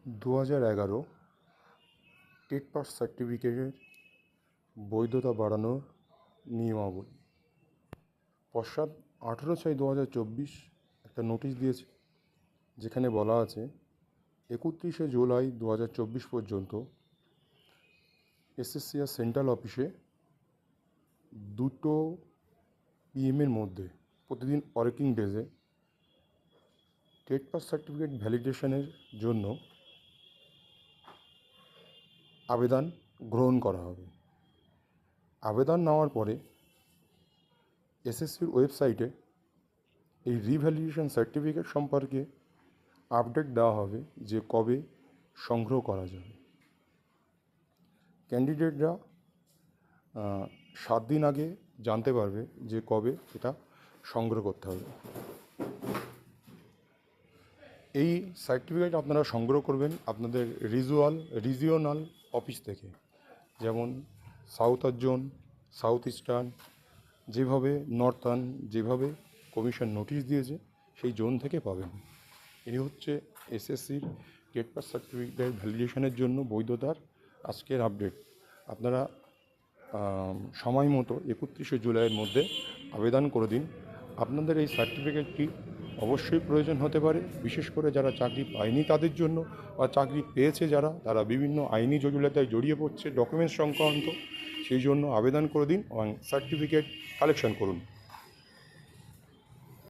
2011 TET pass সার্টিফিকেটের বৈধতা বাড়ানোর নিয়মাবলী। পশ্চাৎ 18/6/2024 একটা নোটিশ দিয়েছে, যেখানে বলা আছে 31শে জুলাই 2024 পর্যন্ত এসএসসিআর সেন্ট্রাল অফিসে 2 PM মধ্যে প্রতিদিন ওয়ার্কিং ডেজে টেট পাস সার্টিফিকেট ভ্যালিডেশনের জন্য আবেদন গ্রহণ করা হবে। আবেদন নেওয়ার পরে এসএসসির ওয়েবসাইটে এই রিভ্যালিডেশন সার্টিফিকেট সম্পর্কে আপডেট দেওয়া হবে যে কবে সংগ্রহ করা যাবে। ক্যান্ডিডেটরা 7 দিন আগে জানতে পারবে যে কবে এটা সংগ্রহ করতে হবে। এই সার্টিফিকেট আপনারা সংগ্রহ করবেন আপনাদের রিজিওনাল অফিস থেকে, যেমন সাউথার জোন, সাউথ ইস্টার্ন, যেভাবে নর্থার্ন, যেভাবে কমিশন নোটিশ দিয়েছে সেই জোন থেকে পাবেন। এই হচ্ছে এসএসসির টেট পাস সার্টিফিকেট ভ্যালিডেশনের জন্য বৈধতার আজকের আপডেট। আপনারা সময় মতো 31শে জুলাইয়ের মধ্যে আবেদন করে দিন। আপনাদের এই সার্টিফিকেটটি অবশ্যই প্রয়োজন হতে পারে, বিশেষ করে যারা চাকরি পায়নি তাদের জন্য, বা চাকরি পেয়েছে যারা, তারা বিভিন্ন আইনি জটিলতায় জড়িয়ে পড়ছে ডকুমেন্টস সংক্রান্ত, সেই জন্য আবেদন করে দিন এবং সার্টিফিকেট কালেকশন করুন।